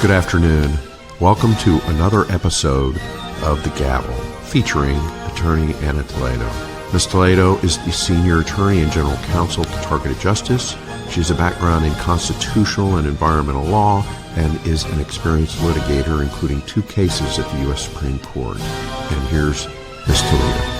Good afternoon. Welcome to another episode of The Gavel, featuring attorney Ana Toledo. Ms. Toledo is the senior attorney and general counsel to Targeted Justice. She has a background in constitutional and environmental law and is an experienced litigator, including 2 cases at the U.S. Supreme Court. And here's Ms. Toledo.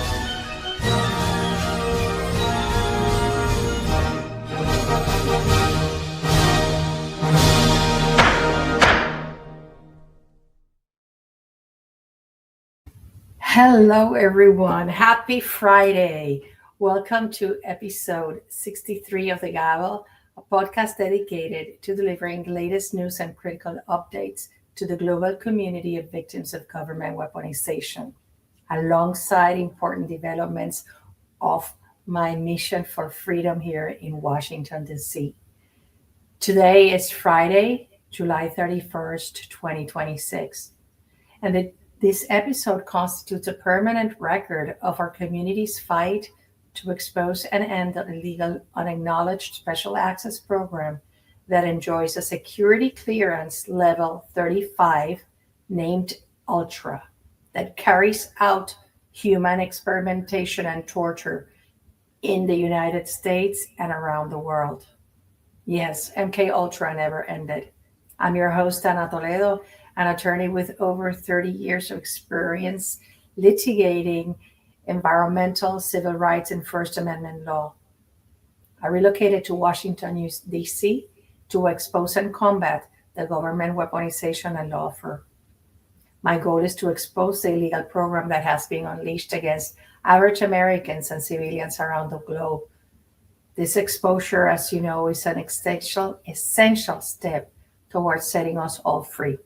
Hello, everyone. Happy Friday. Welcome to episode 63 of The Gavel, a podcast dedicated to delivering the latest news and critical updates to the global community of victims of government weaponization, alongside important developments of my mission for freedom here in Washington, D.C. Today is Friday, July 31st, 2026, and this episode constitutes a permanent record of our community's fight to expose and end the illegal, unacknowledged special access program that enjoys a security clearance level 35 named Ultra, that carries out human experimentation and torture in the United States and around the world. Yes, MK Ultra never ended. I'm your host, Ana Toledo, an attorney with over 30 years of experience litigating environmental, civil rights, and First Amendment law. I relocated to Washington, D.C. to expose and combat the government weaponization and lawfare. My goal is to expose the illegal program that has been unleashed against average Americans and civilians around the globe. This exposure, as you know, is an essential step towards setting us all free.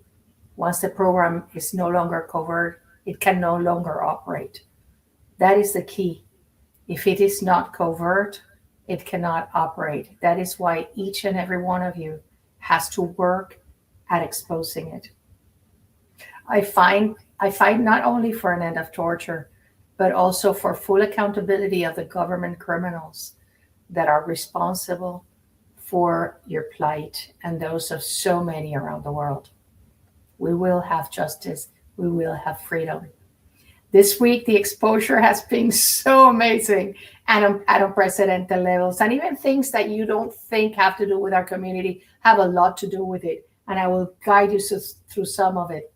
Once the program is no longer covert, it can no longer operate. That is the key. If it is not covert, it cannot operate. That is why each and every one of you has to work at exposing it. I fight not only for an end of torture, but also for full accountability of the government criminals that are responsible for your plight and those of so many around the world. We will have justice. We will have freedom. This week, the exposure has been so amazing and at unprecedented levels. And even things that you don't think have to do with our community have a lot to do with it. And I will guide you through some of it.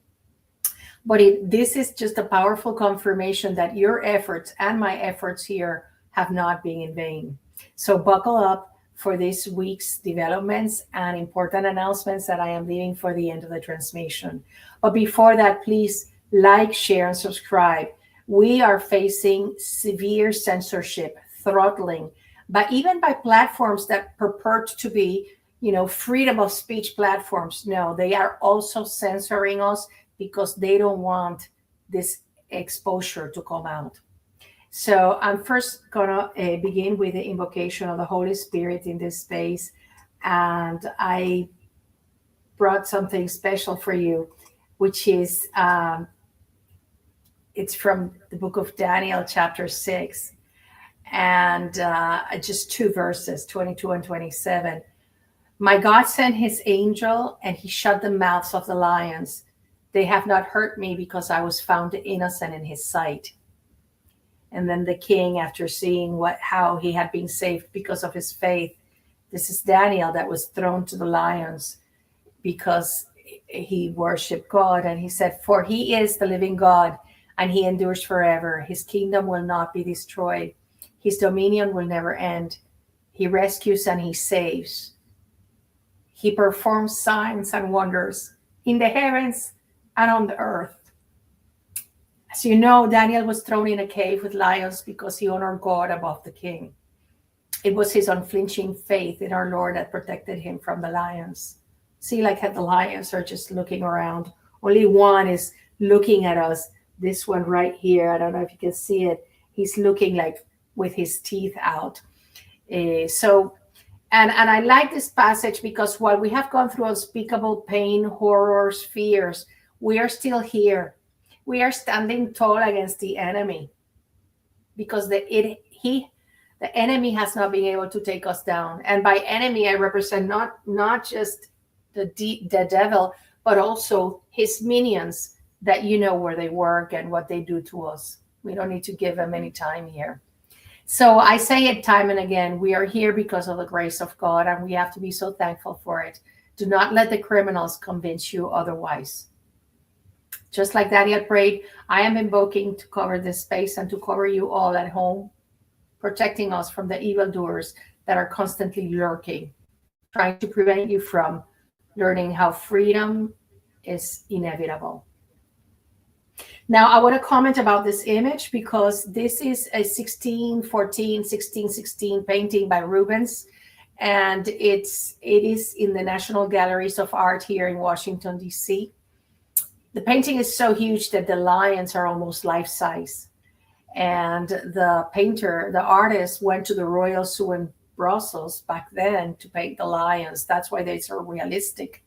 But this is just a powerful confirmation that your efforts and my efforts here have not been in vain. So buckle up for this week's developments and important announcements that I am leaving for the end of the transmission. But before that, please like, share, and subscribe. We are facing severe censorship, throttling, but even by platforms that purport to be, freedom of speech platforms. No, they are also censoring us because they don't want this exposure to come out. So I'm first going to begin with the invocation of the Holy Spirit in this space. And I brought something special for you, which is, it's from the book of Daniel, chapter 6. And just 2 verses, 22 and 27. My God sent his angel and he shut the mouths of the lions. They have not hurt me because I was found innocent in his sight. And then the king, after seeing how he had been saved because of his faith, this is Daniel that was thrown to the lions because he worshiped God. And he said, for he is the living God and he endures forever. His kingdom will not be destroyed. His dominion will never end. He rescues and he saves. He performs signs and wonders in the heavens and on the earth. As you know, Daniel was thrown in a cave with lions because he honored God above the king. It was his unflinching faith in our Lord that protected him from the lions. See, like how the lions are just looking around. Only one is looking at us. This one right here, I don't know if you can see it. He's looking like with his teeth out. And I like this passage because while we have gone through unspeakable pain, horrors, fears, we are still here. We are standing tall against the enemy because the enemy has not been able to take us down. And by enemy, I represent not just the devil, but also his minions that you know where they work and what they do to us. We don't need to give them any time here. So I say it time and again, we are here because of the grace of God, and we have to be so thankful for it. Do not let the criminals convince you otherwise. Just like Daniel prayed, I am invoking to cover this space and to cover you all at home, protecting us from the evildoers that are constantly lurking, trying to prevent you from learning how freedom is inevitable. Now, I want to comment about this image because this is a 1616 painting by Rubens, and it is in the National Galleries of Art here in Washington, D.C. The painting is so huge that the lions are almost life-size. And the painter, the artist, went to the Royal Zoo in Brussels back then to paint the lions. That's why they're so realistic.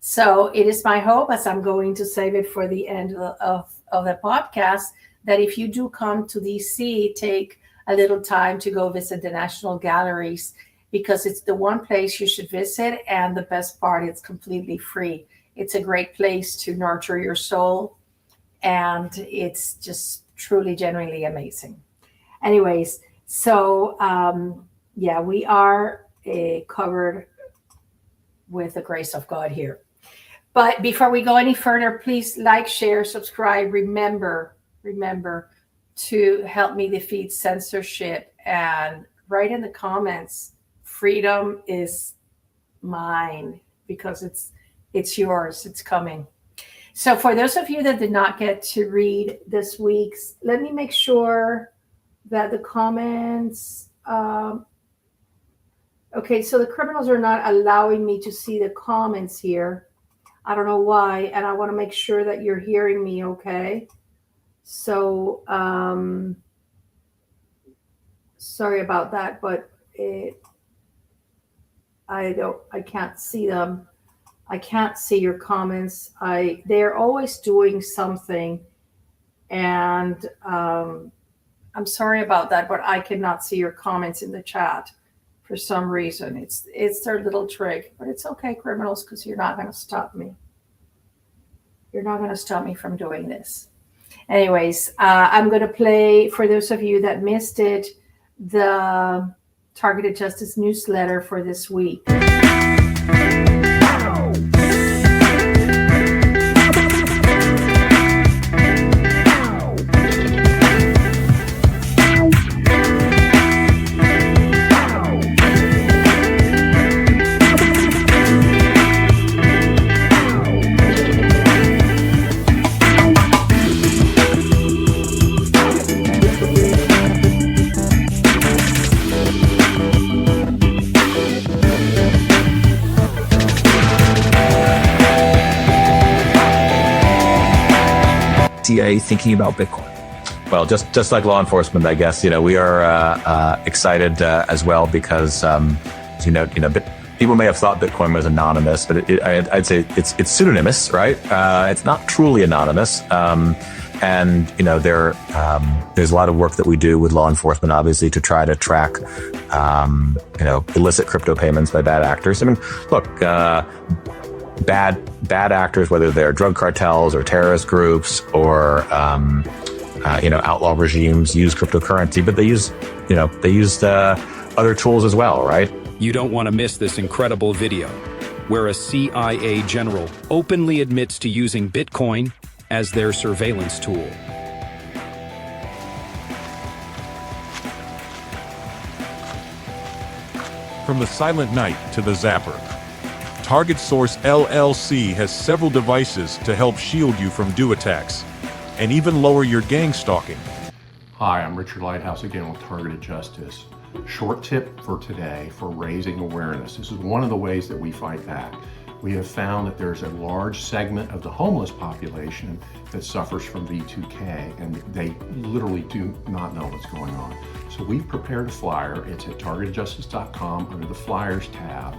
So it is my hope, as I'm going to save it for the end of the podcast, that if you do come to DC, take a little time to go visit the National Galleries, because it's the one place you should visit. And the best part, it's completely free. It's a great place to nurture your soul. And it's just truly, genuinely amazing. Anyways, so we are covered with the grace of God here. But before we go any further, please like, share, subscribe. Remember to help me defeat censorship, and write in the comments, freedom is mine, because it's yours, it's coming. So for those of you that did not get to read this week's, let me make sure that the comments, okay, so the criminals are not allowing me to see the comments here. I don't know why, and I want to make sure that you're hearing me okay. So sorry about that, but I can't see them. I can't see your comments. They're always doing something, and I'm sorry about that, but I cannot see your comments in the chat for some reason. It's their little trick, but it's okay, criminals, because you're not going to stop me. You're not going to stop me from doing this. Anyways, I'm going to play, for those of you that missed it, the Targeted Justice newsletter for this week. Thinking about Bitcoin? Well, just like law enforcement, I guess, we are excited as well because, people may have thought Bitcoin was anonymous, but I'd say it's pseudonymous, right? It's not truly anonymous. And there's a lot of work that we do with law enforcement, obviously, to try to track, illicit crypto payments by bad actors. I mean, look, bad actors, whether they're drug cartels or terrorist groups or outlaw regimes, use cryptocurrency, but they use other tools as well, right? You don't want to miss this incredible video where a CIA general openly admits to using Bitcoin as their surveillance tool. From the silent night to the zapper, Target Source LLC has several devices to help shield you from DDoS attacks and even lower your gang stalking. Hi, I'm Richard Lighthouse again with Targeted Justice. Short tip for today for raising awareness. This is one of the ways that we fight back. We have found that there's a large segment of the homeless population that suffers from V2K, and they literally do not know what's going on. So we've prepared a flyer. It's at targetedjustice.com under the Flyers tab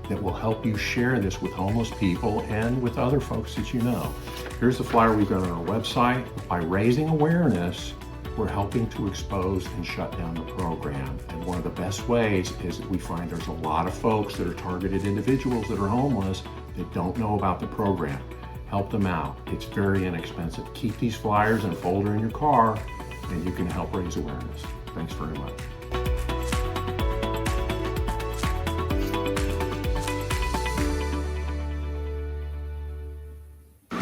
that will help you share this with homeless people and with other folks that you know. Here's the flyer we've got on our website. By raising awareness, we're helping to expose and shut down the program. And one of the best ways is that we find there's a lot of folks that are targeted individuals that are homeless that don't know about the program. Help them out. It's very inexpensive. Keep these flyers in a folder in your car, and you can help raise awareness. Thanks very much.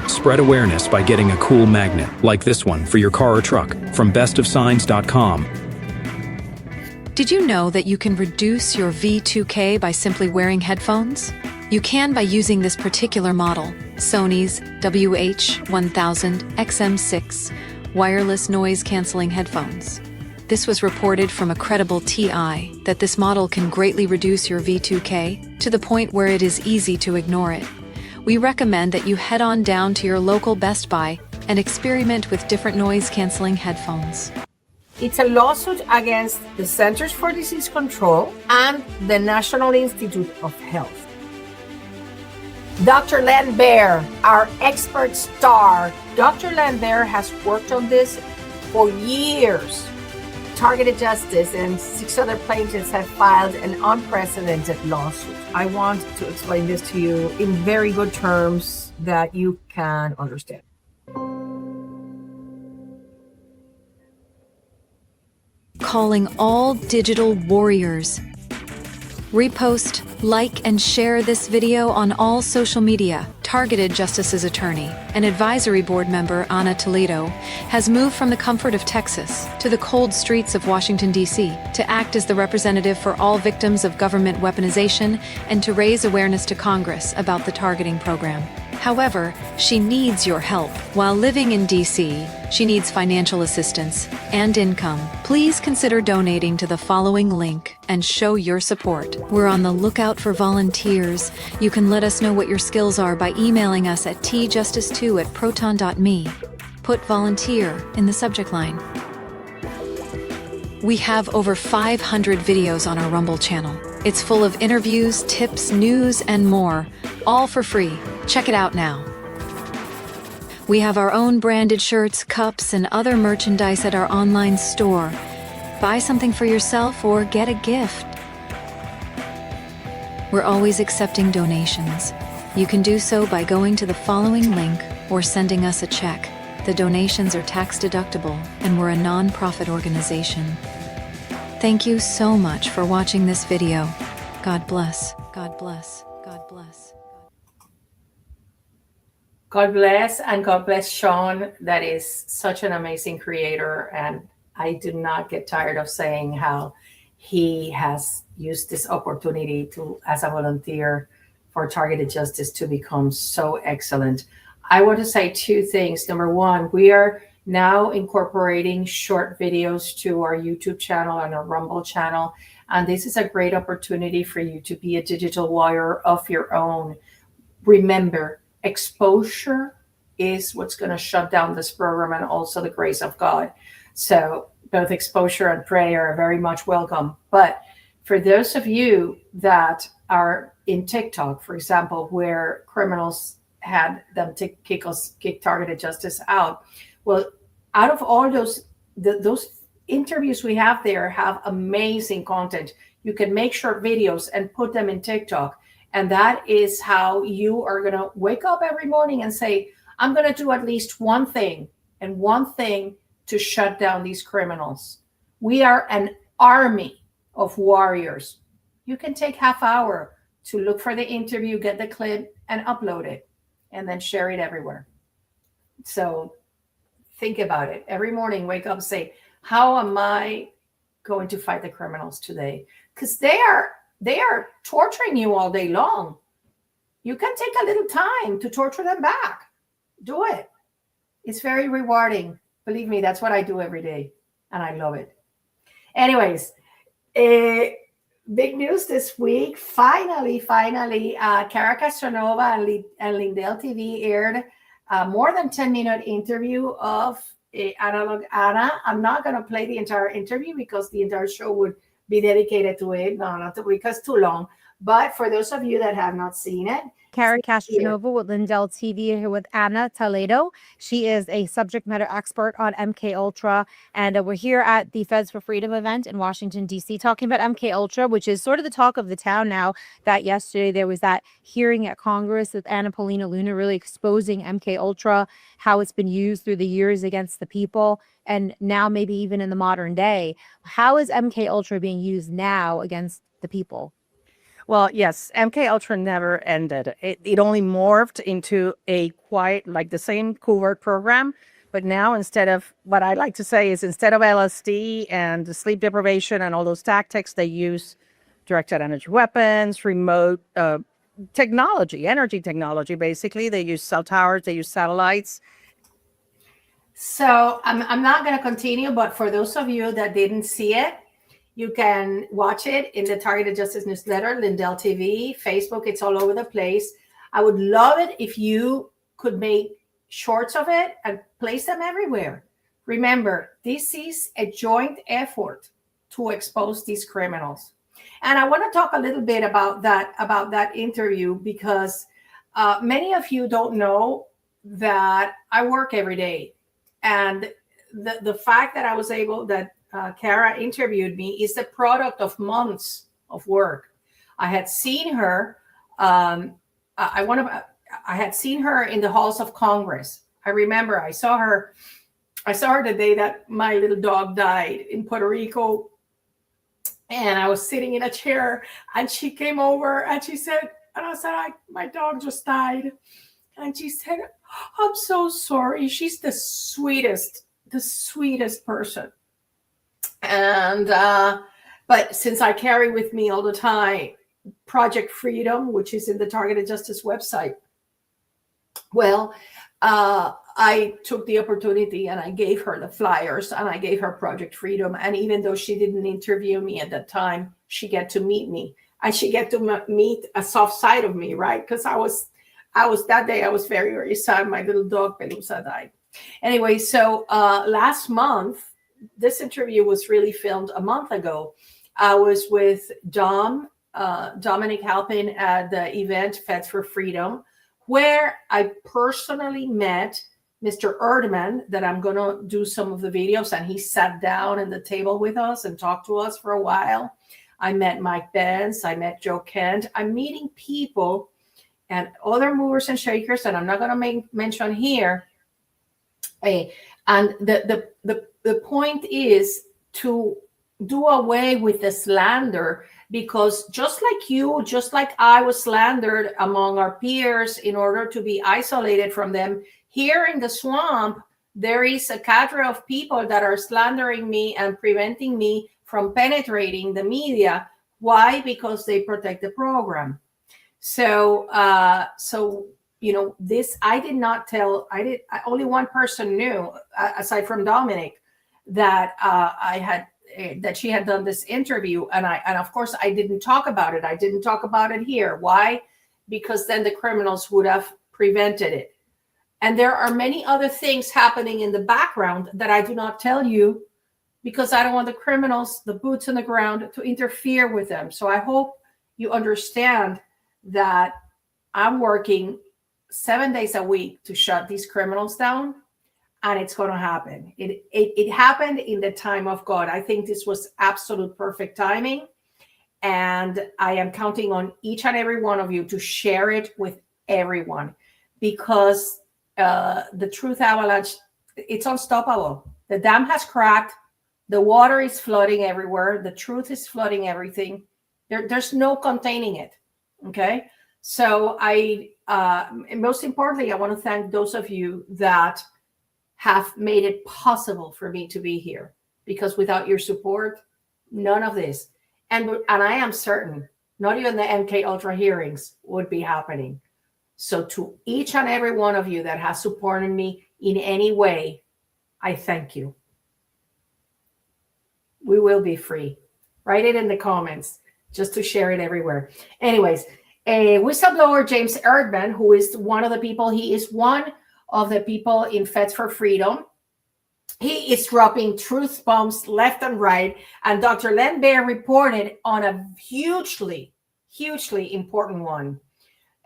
Spread awareness by getting a cool magnet, like this one, for your car or truck from bestofsigns.com. Did you know that you can reduce your V2K by simply wearing headphones? You can by using this particular model, Sony's WH-1000 XM6 wireless noise-canceling headphones. This was reported from a credible TI that this model can greatly reduce your V2K to the point where it is easy to ignore it. We recommend that you head on down to your local Best Buy and experiment with different noise-canceling headphones. It's a lawsuit against the Centers for Disease Control and the National Institute of Health. Dr. Lambert, our expert star. Dr. Lambert has worked on this for years. Targeted Justice and 6 other plaintiffs have filed an unprecedented lawsuit. I want to explain this to you in very good terms that you can understand. Calling all digital warriors. Repost, like, and share this video on all social media. Targeted Justice's attorney and advisory board member Ana Toledo has moved from the comfort of Texas to the cold streets of Washington, D.C. to act as the representative for all victims of government weaponization and to raise awareness to Congress about the targeting program. However, she needs your help. While living in D.C., she needs financial assistance and income. Please consider donating to the following link and show your support. We're on the lookout for volunteers. You can let us know what your skills are by emailing us at tjustice2@proton.me. Put volunteer in the subject line. We have over 500 videos on our Rumble channel. It's full of interviews, tips, news, and more, all for free. Check it out now. We have our own branded shirts, cups, and other merchandise at our online store. Buy something for yourself or get a gift. We're always accepting donations. You can do so by going to the following link or sending us a check. The donations are tax deductible, and we're a non-profit organization. Thank you so much for watching this video. God bless. God bless. God bless. God bless, and God bless Sean. That is such an amazing creator, and I do not get tired of saying how he has used this opportunity to, as a volunteer for Targeted Justice, to become so excellent. I want to say 2 things. Number 1, we are now incorporating short videos to our YouTube channel and our Rumble channel, and this is a great opportunity for you to be a digital warrior of your own. Remember, exposure is what's going to shut down this program, and also the grace of God. So both exposure and prayer are very much welcome. But for those of you that are in TikTok, for example, where criminals had them to kick Targeted Justice out, well, out of all those interviews we have there have amazing content. You can make short videos and put them in TikTok. And that is how you are going to wake up every morning and say, I'm going to do at least one thing, and one thing to shut down these criminals. We are an army of warriors. You can take half hour to look for the interview, get the clip, and upload it, and then share it everywhere. So think about it. Every morning, wake up and say, how am I going to fight the criminals today? Because they are torturing you all day long. You can take a little time to torture them back. Do it. It's very rewarding. Believe me, that's what I do every day, and I love it. Anyways, big news this week. Finally, Cara Castronova and Lindell TV aired a more than 10-minute interview of Analog Ana. I'm not going to play the entire interview because the entire show would be dedicated to it. No, not to, because it's too long. But for those of you that have not seen it, Kara Castronova with Lindell TV here with Ana Toledo. She is a subject matter expert on MK Ultra, and we're here at the Feds for Freedom event in Washington D.C. talking about MK Ultra, which is sort of the talk of the town now. That yesterday there was that hearing at Congress with Anna Paulina Luna really exposing MK Ultra, how it's been used through the years against the people, and now maybe even in the modern day. How is MK Ultra being used now against the people? Well, yes, MK Ultra never ended. It only morphed into a quite like the same covert program, but now instead of what I like to say is instead of LSD and the sleep deprivation and all those tactics, they use directed energy weapons, remote technology, energy technology. Basically, they use cell towers, they use satellites. So I'm not going to continue, but for those of you that didn't see it, you can watch it in the Targeted Justice newsletter, Lindell TV, Facebook. It's all over the place. I would love it if you could make shorts of it and place them everywhere. Remember, this is a joint effort to expose these criminals. And I want to talk a little bit about that interview, because many of you don't know that I work every day. And the fact that I was able, that Kara interviewed me, is the product of months of work. I had seen her. I had seen her in the halls of Congress. I remember I saw her the day that my little dog died in Puerto Rico, and I was sitting in a chair, and she came over and she said, and I said, my dog just died, and she said, I'm so sorry. She's the sweetest person. And but since I carry with me all the time Project Freedom, which is in the Targeted Justice website, well, I took the opportunity and I gave her the flyers and I gave her Project Freedom. And even though she didn't interview me at that time, she get to meet me, and she get to meet a soft side of me, right? Because I was that day I was very, very sad. My little dog Pelusa died. Anyway, so last month, this interview was really filmed a month ago. I was with Dominic Halpin at the event Feds for Freedom, where I personally met Mr. Erdman, that I'm going to do some of the videos, and he sat down at the table with us and talked to us for a while. I met Mike Benz. I met Joe Kent. I'm meeting people and other movers and shakers that I'm not going to mention here. And the point is to do away with the slander, because just like I was slandered among our peers in order to be isolated from them, here in the swamp, there is a cadre of people that are slandering me and preventing me from penetrating the media. Why? Because they protect the program. So, this, I did not tell, only one person knew, aside from Dominic, that that she had done this interview. And of course I didn't talk about it. I didn't talk about it here. Why? Because then the criminals would have prevented it. And there are many other things happening in the background that I do not tell you, because I don't want the criminals, the boots on the ground, to interfere with them. So I hope you understand that I'm working 7 days a week to shut these criminals down, and it's going to happen. It happened in the time of God. I think this was absolute perfect timing, and I am counting on each and every one of you to share it with everyone, because the truth avalanche, it's unstoppable. The dam has cracked. The water is flooding everywhere. The truth is flooding everything. There's no containing it. Okay. So most importantly, I want to thank those of you that have made it possible for me to be here, because without your support, none of this. And I am certain not even the MK Ultra hearings would be happening. So to each and every one of you that has supported me in any way, I thank you. We will be free. Write it in the comments just to share it everywhere. Anyways, a whistleblower, James Erdman, who is one of the people, he is one of the people in Feds for Freedom. He is dropping truth bombs left and right. And Dr. Len Bear reported on a hugely important one.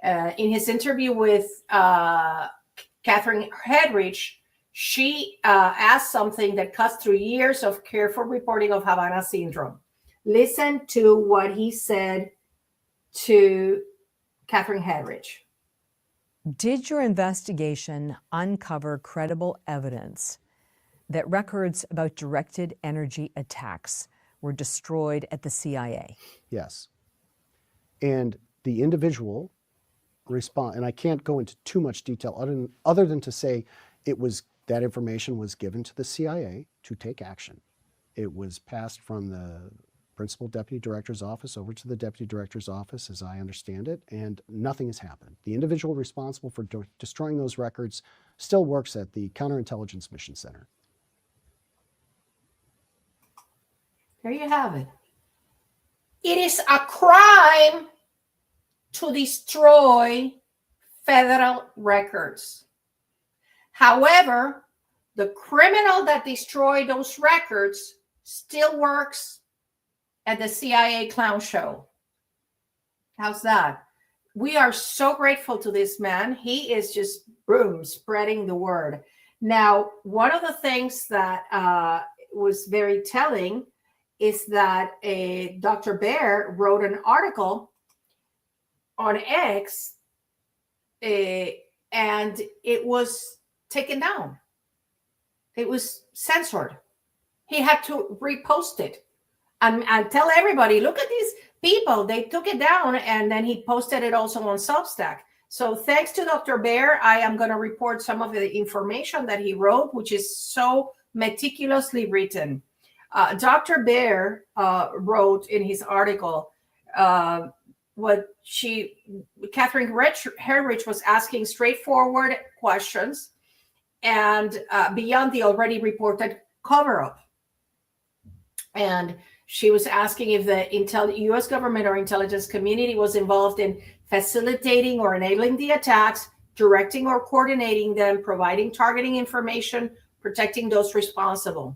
In his interview with Catherine Hedrich, she asked something that cuts through years of careful reporting of Havana syndrome. Listen to what he said to Catherine Hedrich. Did your investigation uncover credible evidence that records about directed energy attacks were destroyed at the CIA? Yes. And the individual and I can't go into too much detail other than to say that information was given to the CIA to take action. It was passed from the principal deputy director's office over to the deputy director's office, as I understand it, and nothing has happened. The individual responsible for destroying those records still works at the Counterintelligence Mission Center. There you have it. It is a crime to destroy federal records. However, the criminal that destroyed those records still works at the CIA clown show. How's that? We are so grateful to this man. He is just spreading the word. Now, one of the things that was very telling is that Dr. Bear wrote an article on X, and it was taken down. It was censored. He had to repost it and tell everybody, look at these people. They took it down, and then he posted it also on Substack. So thanks to Dr. Bear, I am going to report some of the information that he wrote, which is so meticulously written. Dr. Bear wrote in his article Catherine Herrich was asking straightforward questions and beyond the already reported cover-up. And she was asking if the U.S. government or intelligence community was involved in facilitating or enabling the attacks, directing or coordinating them, providing targeting information, protecting those responsible.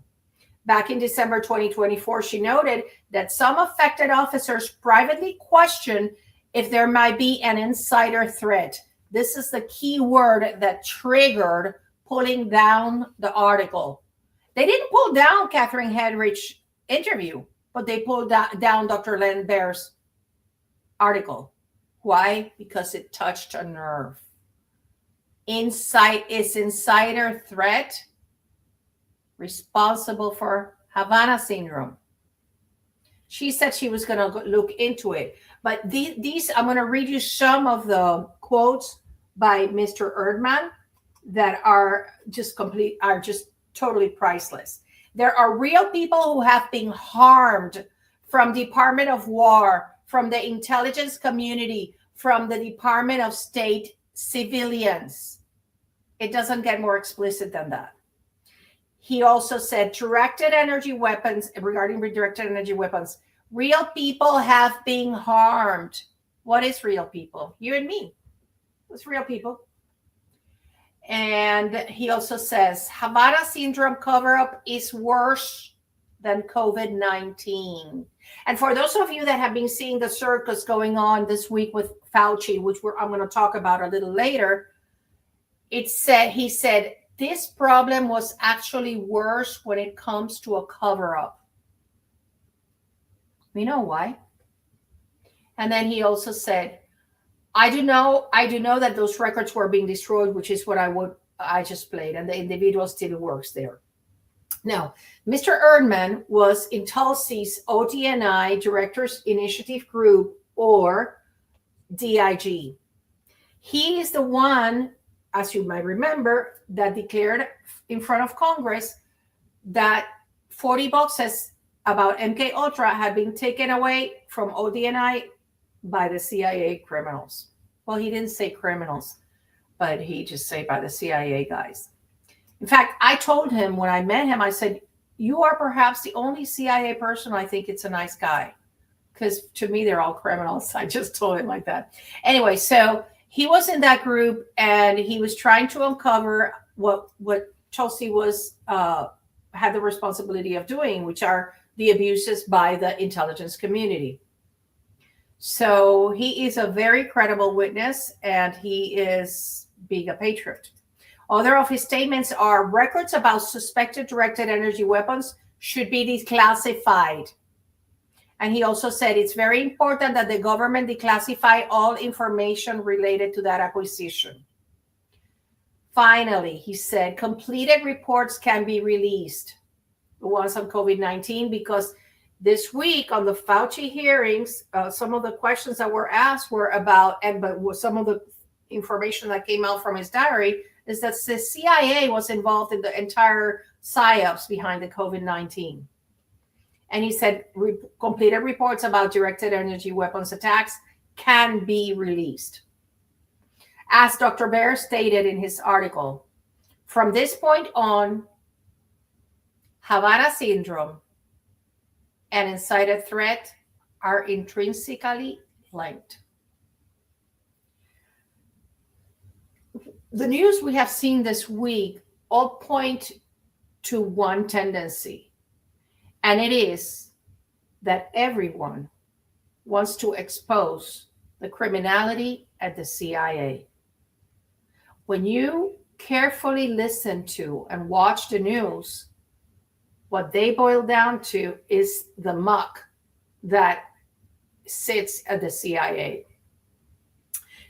Back in December 2024, she noted that some affected officers privately questioned if there might be an insider threat. This is the key word that triggered pulling down the article. They didn't pull down Catherine Hedrich's interview, but they pulled down Dr. Len Bear's article. Why? Because it touched a nerve. Insider threat responsible for Havana syndrome. She said she was going to look into it. But these, I'm going to read you some of the quotes by Mr. Erdman that are just totally priceless. There are real people who have been harmed from Department of War, from the intelligence community, from the Department of State civilians. It doesn't get more explicit than that. He also said directed energy weapons, regarding redirected energy weapons, real people have been harmed. What is real people? You and me. It's real people. And he also says Havana syndrome cover-up is worse than COVID-19. And for those of you that have been seeing the circus going on this week with Fauci, which I'm going to talk about a little later, he said this problem was actually worse when it comes to a cover-up. We know why. And then he also said, I do know that those records were being destroyed, which is what I just played, and the individual still works there. Now, Mr. Erdman was in Tulsi's ODNI Directors Initiative Group, or DIG. He is the one, as you might remember, that declared in front of Congress that 40 boxes about MK Ultra had been taken away from ODNI by the CIA criminals. Well, he didn't say criminals, but he just said by the CIA guys. In fact, I told him when I met him, I said, you are perhaps the only CIA person I think it's a nice guy. Because to me, they're all criminals. I just told him like that. Anyway, so he was in that group and he was trying to uncover what Tulsi was had the responsibility of doing, which are the abuses by the intelligence community. So he is a very credible witness, and he is being a patriot. Other of his statements are records about suspected directed energy weapons should be declassified. And he also said it's very important that the government declassify all information related to that acquisition. Finally, he said completed reports can be released, the ones on COVID-19, because this week on the Fauci hearings, some of the questions that were asked were about, but some of the information that came out from his diary is that the CIA was involved in the entire psyops behind the COVID-19. And he said completed reports about directed energy weapons attacks can be released. As Dr. Baer stated in his article, from this point on, Havana syndrome and incited threat are intrinsically linked. The news we have seen this week all point to one tendency, and it is that everyone wants to expose the criminality at the CIA. When you carefully listen to and watch the news, what they boil down to is the muck that sits at the CIA.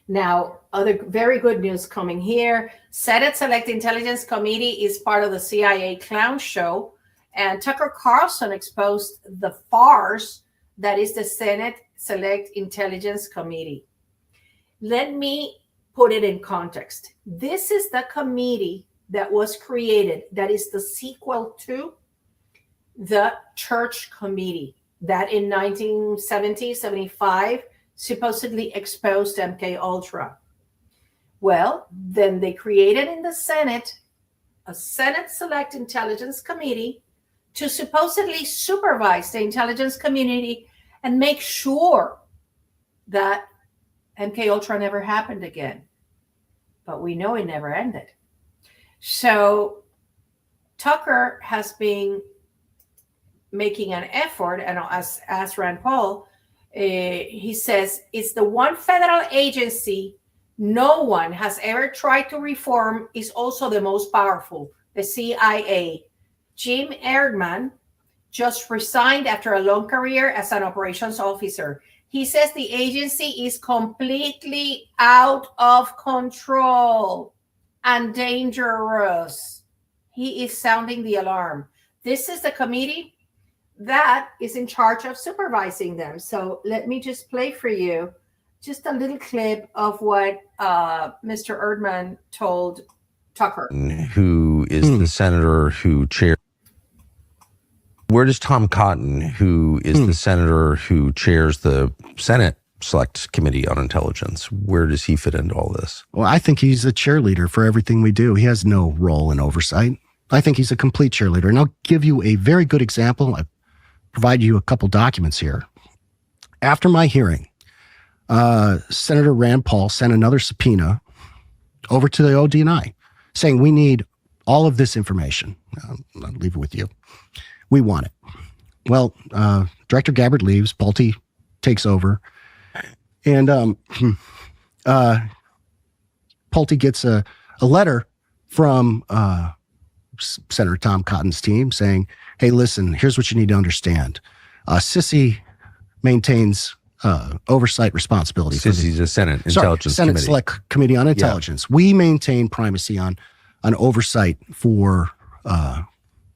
Now, other very good news coming here. Senate Select Intelligence Committee is part of the CIA clown show, and Tucker Carlson exposed the farce that is the Senate Select Intelligence Committee. Let me put it in context. This is the committee that was created, that is the sequel to the Church Committee that in 1970-75 supposedly exposed MK Ultra. Well, then they created in the Senate a Senate Select Intelligence Committee to supposedly supervise the intelligence community and make sure that MK Ultra never happened again. But we know it never ended. So Tucker has been making an effort, and as Rand Paul, he says, it's the one federal agency no one has ever tried to reform, is also the most powerful, the CIA. Jim Erdman just resigned after a long career as an operations officer. He says the agency is completely out of control and dangerous. He is sounding the alarm. This is the committee that is in charge of supervising them. So let me just play for you just a little clip of what Mr. Erdman told Tucker. Who is the senator who chairs? Where does Tom Cotton, who is the senator who chairs the Senate Select Committee on Intelligence, where does he fit into all this? Well, I think he's a cheerleader for everything we do. He has no role in oversight. I think he's a complete cheerleader. And I'll give you a very good example. I provide you a couple documents here. After my hearing, Senator Rand Paul sent another subpoena over to the ODNI saying, we need all of this information. I'll leave it with you. We want it. Well, Director Gabbard leaves, Pulte takes over, and Pulte gets a letter from Senator Tom Cotton's team saying, hey, listen, here's what you need to understand. Sissy maintains oversight responsibility. Sissy's a Senate Intelligence Senate Committee. Select Committee on Intelligence. Yeah. We maintain primacy on oversight for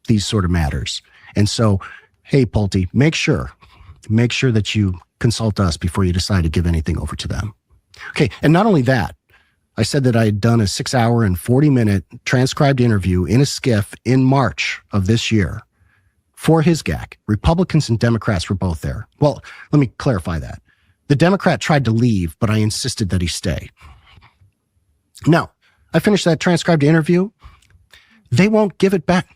these sort of matters. And so, hey, Pulte, make sure that you consult us before you decide to give anything over to them. Okay, and not only that, I said that I had done a 6-hour and 40-minute transcribed interview in a skiff in March of this year for his GAC. Republicans and Democrats were both there. Well, let me clarify that. The Democrat tried to leave, but I insisted that he stay. Now, I finished that transcribed interview. They won't give it back.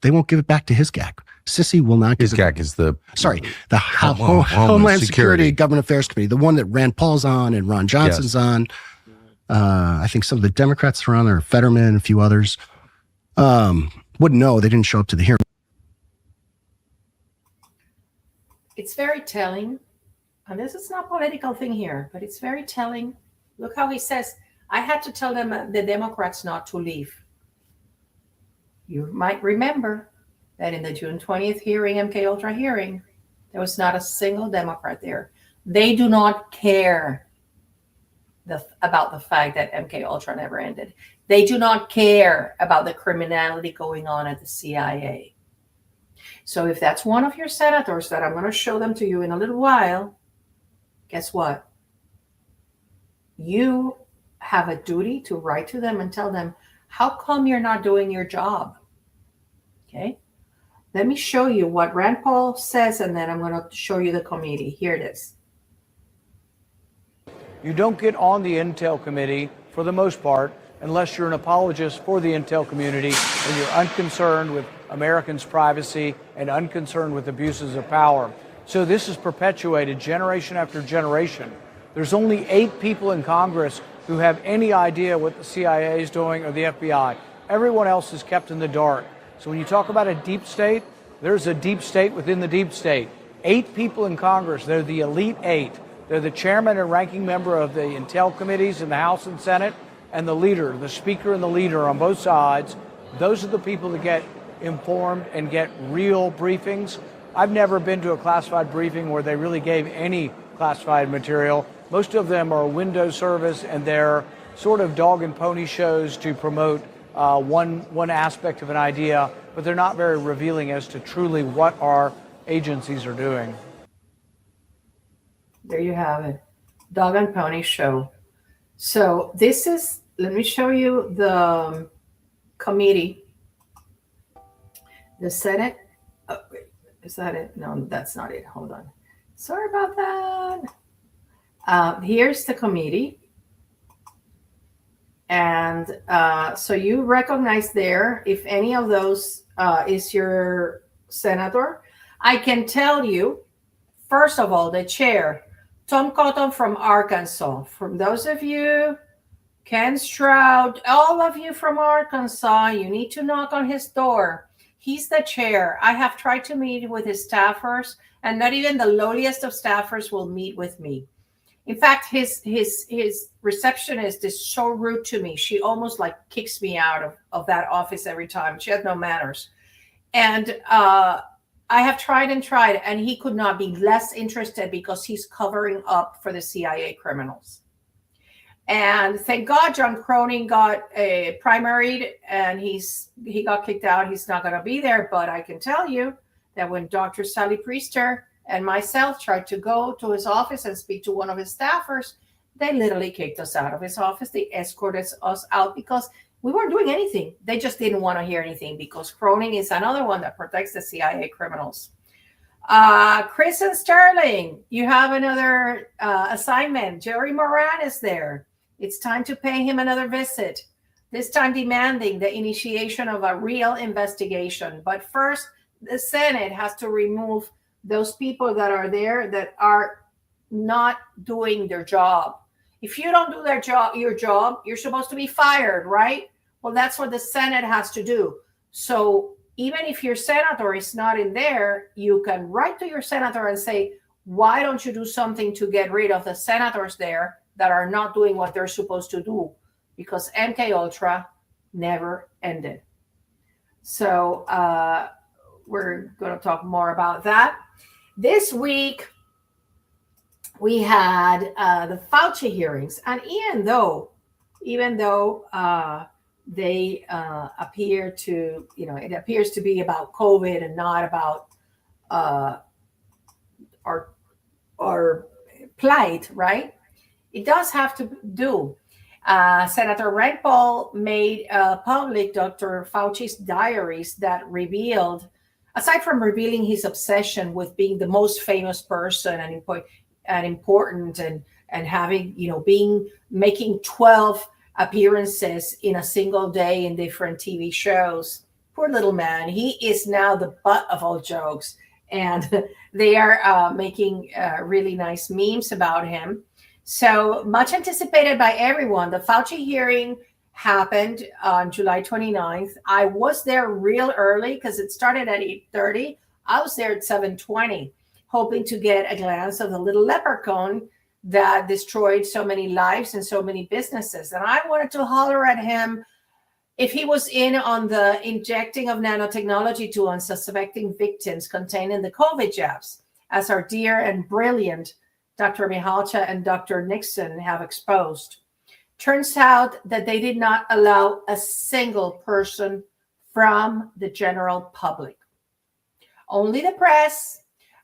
They won't give it back to his GAC. Sissy will not give his GAC is the Homeland Security Government Affairs Committee, the one that Rand Paul's on and Ron Johnson's on. I think some of the Democrats are on there, Fetterman, a few others. Wouldn't know. They didn't show up to the hearing. It's very telling and this is not political thing here, but it's very telling. Look how he says, I had to tell them, the Democrats, not to leave. You might remember that in the June 20th hearing, MK Ultra hearing, there was not a single Democrat there. They do not care about the fact that MK Ultra never ended. They do not care about the criminality going on at the CIA. So if that's one of your senators that I'm going to show them to you in a little while, guess what? You have a duty to write to them and tell them, how come you're not doing your job? Okay. Let me show you what Rand Paul says, and then I'm going to show you the committee. Here it is. You don't get on the Intel Committee, for the most part, unless you're an apologist for the Intel community and you're unconcerned with Americans' privacy and unconcerned with abuses of power. So this is perpetuated generation after generation. There's only 8 people in Congress who have any idea what the CIA is doing or the FBI. Everyone else is kept in the dark. So when you talk about a deep state, there's a deep state within the deep state. 8 people in Congress, they're the elite 8. They're the chairman and ranking member of the Intel committees in the House and Senate, and the leader, the speaker and the leader on both sides. Those are the people that get informed and get real briefings. I've never been to a classified briefing where they really gave any classified material. Most of them are window service, and they're sort of dog and pony shows to promote one aspect of an idea, but they're not very revealing as to truly what our agencies are doing. There you have it. Dog and pony show. So this is, let me show you the committee. The Senate. Oh, wait, is that it? No, that's not it. Hold on. Sorry about that. Here's the committee. And so you recognize there, if any of those is your senator. I can tell you, first of all, the chair, Tom Cotton from Arkansas. From those of you, Ken Stroud, all of you from Arkansas, you need to knock on his door. He's the chair. I have tried to meet with his staffers, and not even the lowliest of staffers will meet with me. In fact, his receptionist is so rude to me. She almost like kicks me out of that office every time. She has no manners. And I have tried and tried, and he could not be less interested because he's covering up for the CIA criminals. And thank God John Cronin got primaried, and he got kicked out. He's not going to be there. But I can tell you that when Dr. Sally Priester and myself tried to go to his office and speak to one of his staffers, they literally kicked us out of his office. They escorted us out because we weren't doing anything. They just didn't want to hear anything because Cronin is another one that protects the CIA criminals. Chris and Sterling, you have another assignment. Jerry Moran is there. It's time to pay him another visit, this time demanding the initiation of a real investigation. But first, the Senate has to remove those people that are there that are not doing their job. If you don't do your job, you're supposed to be fired, right? Well, that's what the Senate has to do. So even if your senator is not in there, you can write to your senator and say, why don't you do something to get rid of the senators there that are not doing what they're supposed to do? Because MK Ultra never ended. So we're going to talk more about that. This week, we had the Fauci hearings, and even though they appear to, it appears to be about COVID and not about our plight, right? It does have to do. Senator Rand Paul made public Dr. Fauci's diaries that revealed, aside from revealing his obsession with being the most famous person and important and having, making 12 appearances in a single day in different TV shows. Poor little man. He is now the butt of all jokes. And they are making really nice memes about him. So much anticipated by everyone. The Fauci hearing happened on July 29th. I was there real early because it started at 8:30. I was there at 7:20. hoping to get a glance of the little leprechaun that destroyed so many lives and so many businesses. And I wanted to holler at him if he was in on the injecting of nanotechnology to unsuspecting victims contained in the COVID jabs, as our dear and brilliant Dr. Mihalcha and Dr. Nixon have exposed. Turns out that they did not allow a single person from the general public. Only the press,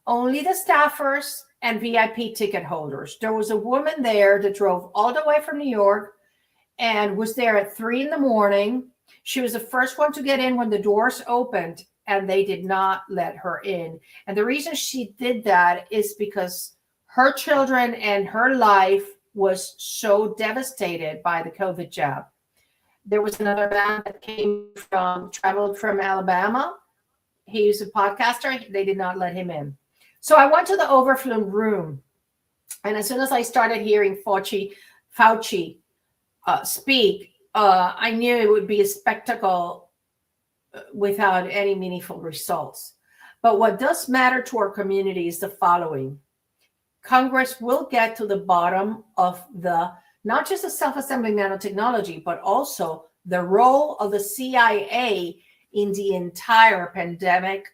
only the staffers, and VIP ticket holders. There was a woman there that drove all the way from New York and was there at 3 a.m. She was the first one to get in when the doors opened, and they did not let her in. And the reason she did that is because her children and her life was so devastated by the COVID jab. There was another man that traveled from Alabama. He was a podcaster. They did not let him in. So I went to the overflow room. And as soon as I started hearing Fauci speak, I knew it would be a spectacle without any meaningful results. But what does matter to our community is the following. Congress will get to the bottom of not just the self-assembling nanotechnology, but also the role of the CIA in the entire pandemic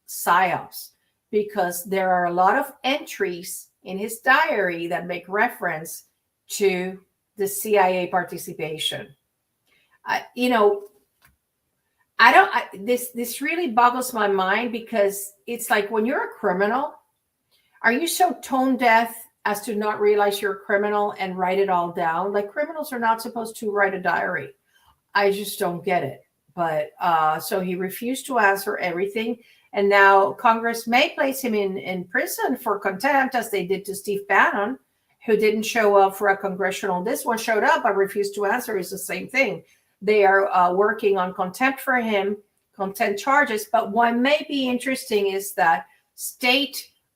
psyops, because there are a lot of entries in his diary that make reference to the CIA participation. This really boggles my mind, because it's like, when you're a criminal, are you so tone deaf as to not realize you're a criminal and write it all down? Like, criminals are not supposed to write a diary. I just don't get it. But so he refused to answer everything. And now Congress may place him in prison for contempt, as they did to Steve Bannon, who didn't show up for a congressional. This one showed up but refused to answer. Is the same thing. They are working on contempt for him, contempt charges. But what may be interesting is that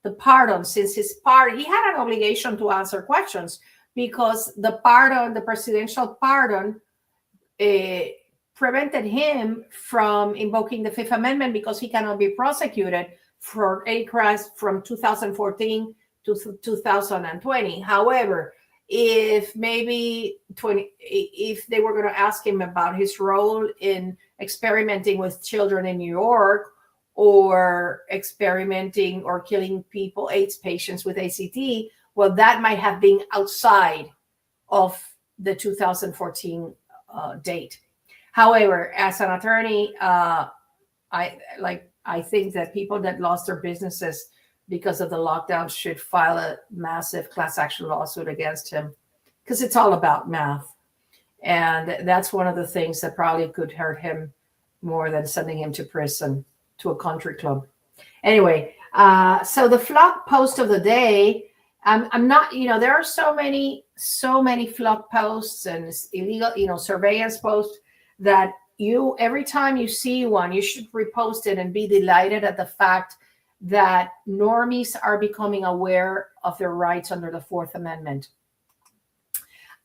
the pardon, since his pardon, he had an obligation to answer questions, because the presidential pardon, prevented him from invoking the Fifth Amendment, because he cannot be prosecuted for any crimes from 2014 to 2020. However, if they were going to ask him about his role in experimenting with children in New York, or experimenting or killing people, AIDS patients with ACT, well, that might have been outside of the 2014 date. However, as an attorney, I think that people that lost their businesses because of the lockdown should file a massive class action lawsuit against him, because it's all about math. And that's one of the things that probably could hurt him more than sending him to prison, to a country club. Anyway, so the flop post of the day, I'm not, there are so many flop posts and illegal, surveillance posts that every time you see one, you should repost it and be delighted at the fact that normies are becoming aware of their rights under the Fourth Amendment.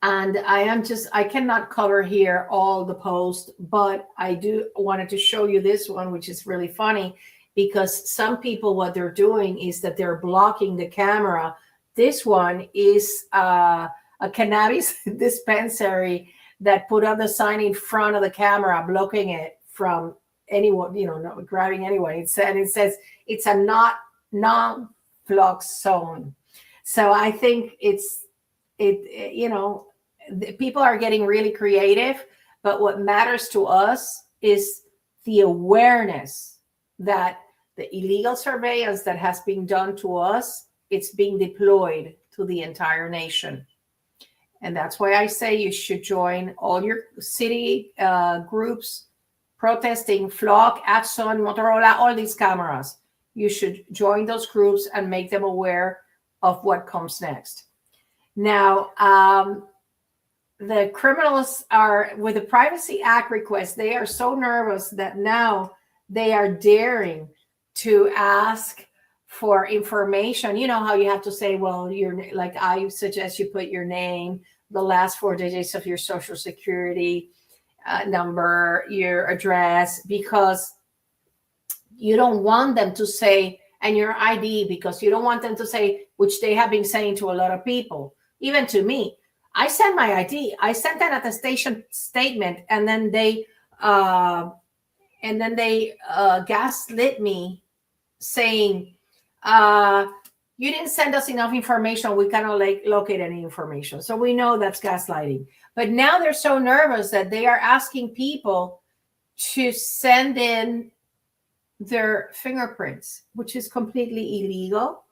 And I cannot cover here all the posts, but I wanted to show you this one, which is really funny, because some people, what they're doing is that they're blocking the camera. This one is a cannabis dispensary that put up the sign in front of the camera, blocking it from anyone, not grabbing anyone. It says it's a non-flux zone. So I think people are getting really creative, but what matters to us is the awareness that the illegal surveillance that has been done to us, it's being deployed to the entire nation. And that's why I say you should join all your city groups protesting, Flock, Axon, Motorola, all these cameras. You should join those groups and make them aware of what comes next. Now, the criminals are, with the Privacy Act request, they are so nervous that now they are daring to ask for information. You know how you have to say, well, I suggest you put your name, the last 4 digits of your social security number, your address, because you don't want them to say and your ID, because you don't want them to say, which they have been saying to a lot of people, even to me. I sent my ID. I sent an attestation statement, and then they gaslit me, saying, you didn't send us enough information. We cannot locate any information. So we know that's gaslighting. But now they're so nervous that they are asking people to send in their fingerprints, which is completely illegal.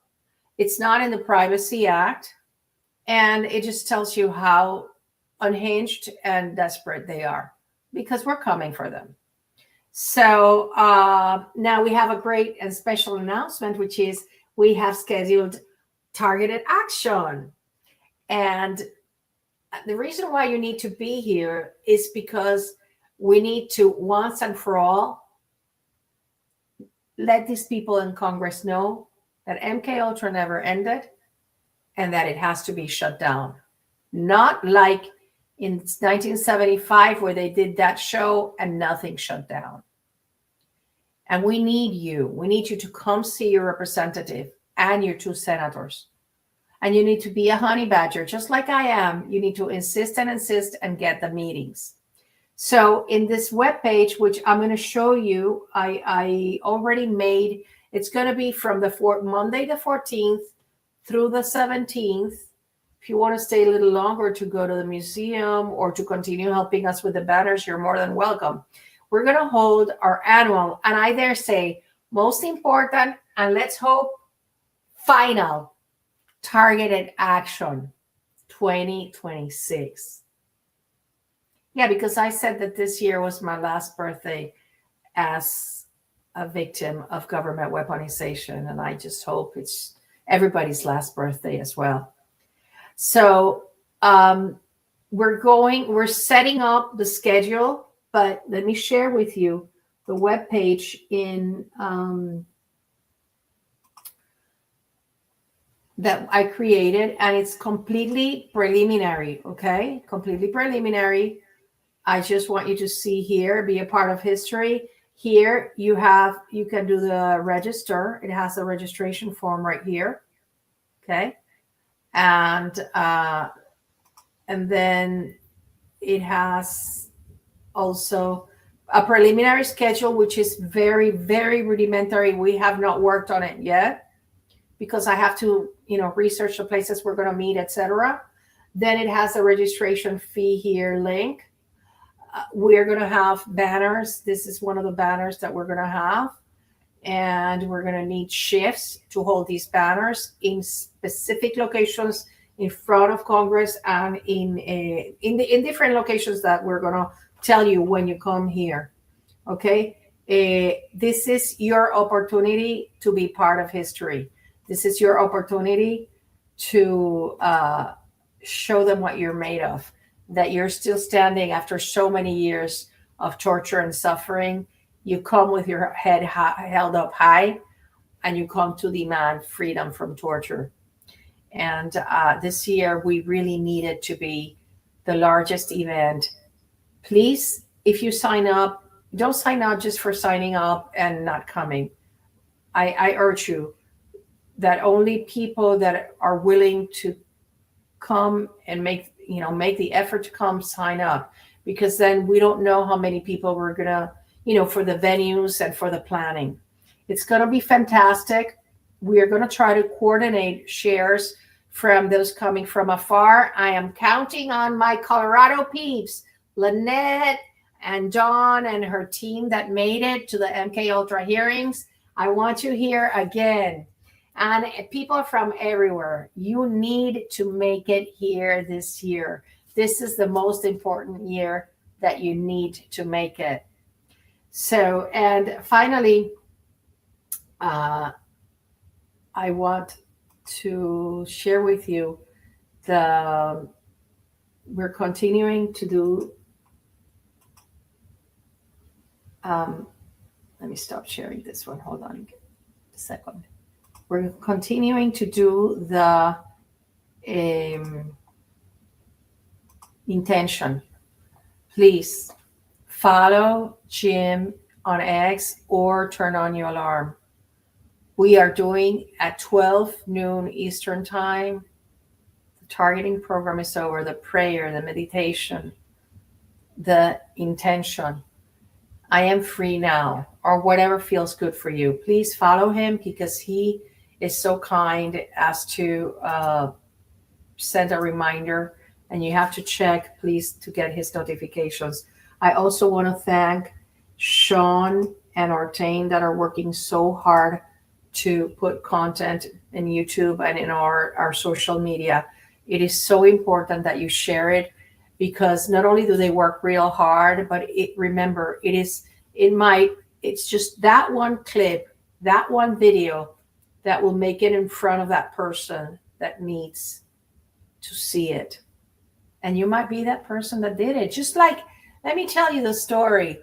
It's not in the Privacy Act. And it just tells you how unhinged and desperate they are, because we're coming for them. So now we have a great and special announcement, which is we have scheduled targeted action. And the reason why you need to be here is because we need to once and for all let these people in Congress know that MKUltra never ended and that it has to be shut down. Not like in 1975 where they did that show and nothing shut down. And we need you. We need you to come see your representative and your 2 senators. And you need to be a honey badger, just like I am. You need to insist and get the meetings. So in this webpage, which I'm going to show you, I already made, it's going to be from Monday the 14th through the 17th. If you want to stay a little longer to go to the museum or to continue helping us with the banners, you're more than welcome. We're going to hold our annual, and I dare say, most important, and let's hope, final targeted action 2026. Yeah, because I said that this year was my last birthday as a victim of government weaponization, and I just hope it's everybody's last birthday as well. So we're setting up the schedule, but let me share with you the webpage in that I created, and it's completely preliminary, okay? Completely preliminary. I just want you to see here, be a part of history. Here you can do the register. It has a registration form right here, okay? And then it has also a preliminary schedule, which is very, very rudimentary. We have not worked on it yet because I have to, research the places we're going to meet, etc. Then it has a registration fee here link. We're going to have banners. This is one of the banners that we're going to have. And we're going to need shifts to hold these banners in specific locations in front of Congress and in different locations that we're going to tell you when you come here. Okay? This is your opportunity to be part of history. This is your opportunity to show them what you're made of, that you're still standing after so many years of torture and suffering. You come with your head held up high, and you come to demand freedom from torture. And this year, we really need it to be the largest event. Please, if you sign up, don't sign up just for signing up and not coming. I urge you that only people that are willing to come and make the effort to come sign up, because then we don't know how many people we're gonna, for the venues and for the planning. It's gonna be fantastic. We are gonna try to coordinate shares from those coming from afar. I am counting on my Colorado peeps, Lynette and Dawn and her team that made it to the MKUltra hearings. I want you here again. And people from everywhere, you need to make it here this year. This is the most important year that you need to make it. So, and finally, I want to share with you we're continuing to do, let me stop sharing this one. Hold on a second. We're continuing to do the intention. Please follow Jim on X or turn on your alarm. We are doing at 12 noon Eastern time. The targeting program is over. The prayer, the meditation, the intention. I am free now, or whatever feels good for you. Please follow him because he is so kind as to send a reminder, and you have to check, please, to get his notifications. I also want to thank Sean and Ortain that are working so hard to put content in YouTube and in our social media. It is so important that you share it because not only do they work real hard, but remember, it's just that one clip, that one video that will make it in front of that person that needs to see it. And you might be that person that did it. Just like, let me tell you the story.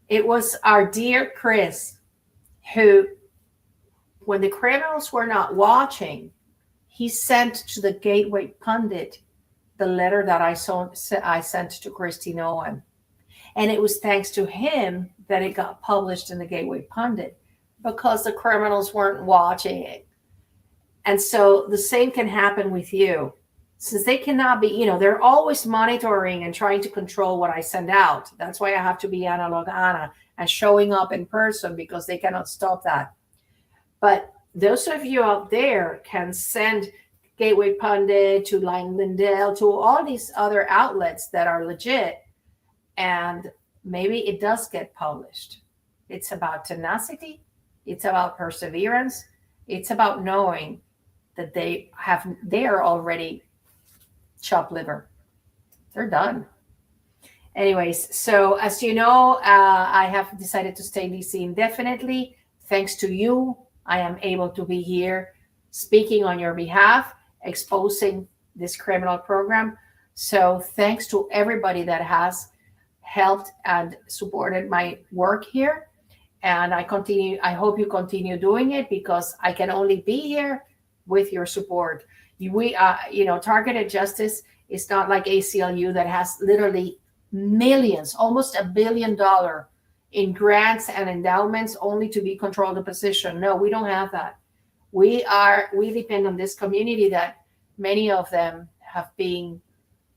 It was our dear Chris who, when the criminals were not watching, he sent to the Gateway Pundit the letter that I sent to Christine Owen. And it was thanks to him that it got published in the Gateway Pundit because the criminals weren't watching it. And so the same can happen with you. Since they cannot be, they're always monitoring and trying to control what I send out. That's why I have to be analog Ana and showing up in person because they cannot stop that. But those of you out there can send Gateway Pundit to Lang Lindell, to all these other outlets that are legit, and maybe it does get published. It's about tenacity. It's about perseverance. It's about knowing that they are already chopped liver. They're done. Anyways, so as you know, I have decided to stay in DC indefinitely. Thanks to you, I am able to be here speaking on your behalf, exposing this criminal program. So thanks to everybody that has helped and supported my work here. And I hope you continue doing it because I can only be here with your support. Targeted justice is not like ACLU that has literally millions, almost $1 billion in grants and endowments only to be controlled opposition. No, we don't have that. We depend on this community that many of them have been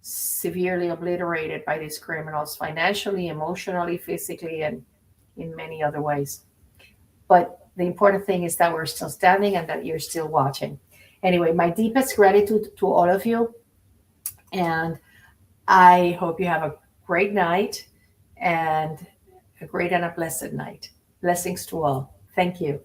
severely obliterated by these criminals, financially, emotionally, physically, and in many other ways. But the important thing is that we're still standing and that you're still watching. Anyway, my deepest gratitude to all of you. And I hope you have a great night and a great and a blessed night. Blessings to all. Thank you.